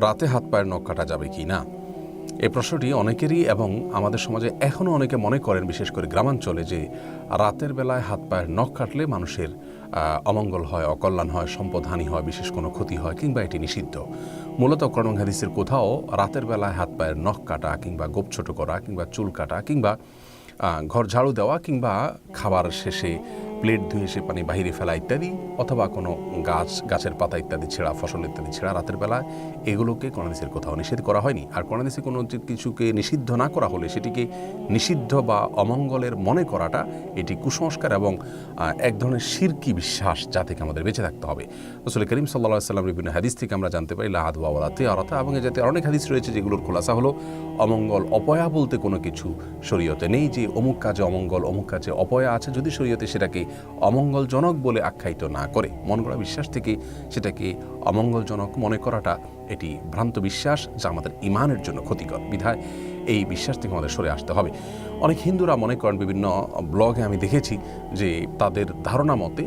রাতে হাত পায়ের নখ কাটা যাবে কি না, এই প্রশ্নটি অনেকেরই এবং আমাদের সমাজে এখনও অনেকে মনে করেন, বিশেষ করে গ্রামাঞ্চলে, যে রাতের বেলায় হাত পায়ের নখ কাটলে মানুষের অমঙ্গল হয়, অকল্যাণ হয়, সম্পদহানি হয়, বিশেষ কোনো ক্ষতি হয়, কিংবা এটি নিষিদ্ধ। মূলত কোরআন হাদিসের কোথাও রাতের বেলায় হাত পায়ের নখ কাটা কিংবা গোপ ছোট করা কিংবা চুল কাটা কিংবা ঘর ঝাড়ু দেওয়া কিংবা খাবার শেষে প্লেট ধুয়ে সে পানি বাহিরে ফেলা ইত্যাদি, অথবা কোনো গাছের পাতা ইত্যাদি ছেঁড়া, ফসল ইত্যাদি ছেঁড়া রাতের বেলা, এগুলোকে কোরআন হাদিসের কোথাও নিষেধ করা হয়নি। আর কোরআন হাদিসে কোনো কিছুকে নিষিদ্ধ না করা হলে সেটিকে নিষিদ্ধ বা অমঙ্গলের মনে করাটা এটি কুসংস্কার এবং এক ধরনের শিরকি বিশ্বাস, যা থেকে আমাদের বেঁচে থাকতে হবে। রাসূল করিম সাল্লাল্লাহু আলাইহি ওয়াসাল্লাম বিভিন্ন হাদিস থেকে আমরা জানতে পারি লা আদওয়া ওয়ালা তিয়ারাতা, এবং এ জাতীয় অনেক হাদিস রয়েছে যেগুলোর খোলাসা হলো অমঙ্গল অপয়া বলতে কোনো কিছু শরীয়তে নেই, যে অমুক কাজে অমঙ্গল, অমুক কাজে অপয়া আছে। যদি শরীয়তে সেটাকে অমঙ্গলজনক বলে আখ্যায়িত না করে, মন গড়া বিশ্বাস থেকে সেটাকে অমঙ্গলজনক মনে করাটা এটি ভ্রান্ত বিশ্বাস, যা আমাদের ইমানের জন্য ক্ষতিকর। বিধায় এই বিশ্বাস থেকে আমাদের সরে আসতে হবে। অনেক হিন্দুরা মনে করেন, বিভিন্ন ব্লগে আমি দেখেছি যে তাদের ধারণা মতে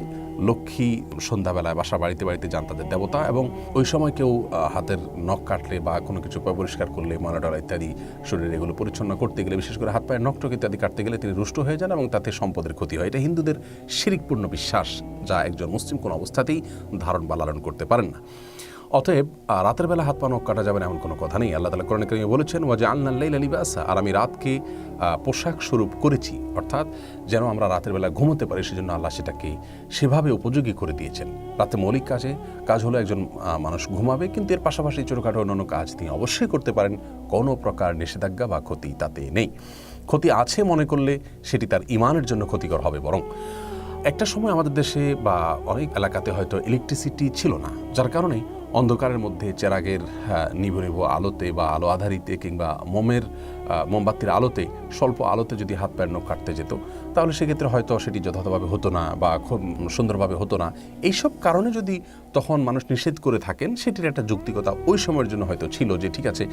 লক্ষ্মী সন্ধ্যাবেলায় বাসা বাড়িতে বাড়িতে যান, তাদের দেবতা, এবং ওই সময় কেউ হাতের নখ কাটলে বা কোনো কিছু পরিষ্কার করলে, ময়লা ইত্যাদি শরীরে এগুলো পরিচ্ছন্ন করতে গেলে, বিশেষ করে হাত পায়ের নখ টক ইত্যাদি কাটতে গেলে তিনি রুষ্ট হয়ে যান এবং তাতে সম্পদের ক্ষতি হয়। এটা হিন্দুদের শিরকপূর্ণ বিশ্বাস, যা একজন মুসলিম কোনো অবস্থাতেই ধারণ বা লালন করতে পারেন না। অতএব রাতের বেলা হাত পা নখ কাটা যাবে না এমন কোনো কথা নেই। আল্লাহ তাআলা কোরআনে কারিমে বলেছেন, ওয়াজআলনাল লাইলা লিবাসা, আর আমি রাতকে পোশাক স্বরূপ করেছি, অর্থাৎ যেন আমরা রাতের বেলা ঘুমোতে পারি, সেজন্য আল্লাহ সেটাকে সেভাবে উপযোগী করে দিয়েছেন। রাতে মৌলিক কাজ হলো একজন মানুষ ঘুমাবে, কিন্তু এর পাশাপাশি ছোটোখাটো অন্যান্য কাজ তিনি অবশ্যই করতে পারেন। কোনো প্রকার নিষেধাজ্ঞা বা ক্ষতি তাতে নেই। ক্ষতি আছে মনে করলে সেটি তার ইমানের জন্য ক্ষতিকর হবে। বরং একটা সময় আমাদের দেশে বা অনেক এলাকাতে হয়তো ইলেকট্রিসিটি ছিল না, যার কারণে অন্ধকারের মধ্যে চেরাগের নিভু নিভু আলোতে বা আলো আধারিতে কিংবা মোমবাতির আলোতে, স্বল্প আলোতে যদি হাত পায়ের নখ কাটতে যেত, তাহলে সেক্ষেত্রে হয়তো সেটি যথাযথভাবে হতো না বা খুব সুন্দরভাবে হতো না। এইসব কারণে যদি তখন মানুষ নিষেধ করে থাকেন, সেটির একটা যৌক্তিকতা ওই সময়ের জন্য হয়তো ছিল, যে ঠিক আছে,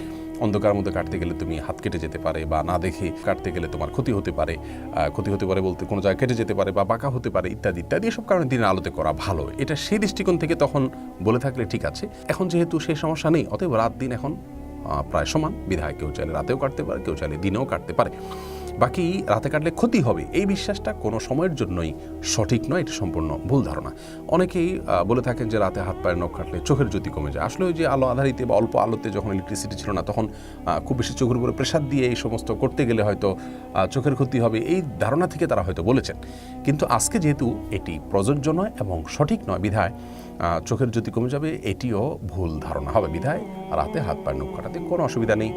অন্ধকারের মধ্যে কাটতে গেলে তুমি হাত কেটে যেতে পারে, বা না দেখে কাটতে গেলে তোমার ক্ষতি হতে পারে বলতে কোনো জায়গায় কেটে যেতে পারে বা বাঁকা হতে পারে ইত্যাদি ইত্যাদি। এসব কারণে দিনের আলোতে করা ভালো, এটা সেই দৃষ্টিকোণ থেকে তখন বলে থাকলে ঠিক আছে। এখন যেহেতু সেই সমস্যা নেই, অতএব রাত দিন এখন প্রায় সমান। বিধায় কেউ চাইলে রাতেও কাটতে পারে, কেউ চাইলে দিনেও কাটতে পারে। বাকি রাতে কাটলে ক্ষতি হবে, এই বিশ্বাসটা কোনো সময়ের জন্যই সঠিক নয়, এটা সম্পূর্ণ ভুল ধারণা। অনেকেই বলে থাকেন যে রাতে হাত পায়ের নখ কাটলে চোখের জ্যোতি কমে যায়। আসলে ওই যে আলো আধারিতে বা অল্প আলোতে, যখন ইলেকট্রিসিটি ছিল না, তখন খুব বেশি চোখের উপরে প্রেসার দিয়ে এই সমস্ত করতে গেলে হয়তো চোখের ক্ষতি হবে, এই ধারণা থেকে তারা হয়তো বলেছেন। কিন্তু আজকে যেহেতু এটি প্রযোজ্য নয় এবং সঠিক নয়, বিধায় চোখের জ্যোতি কমে যাবে, এটিও ভুল ধারণা হবে। বিধায় রাতে হাত পায়ের নখ কাটাতে কোনো অসুবিধা নেই।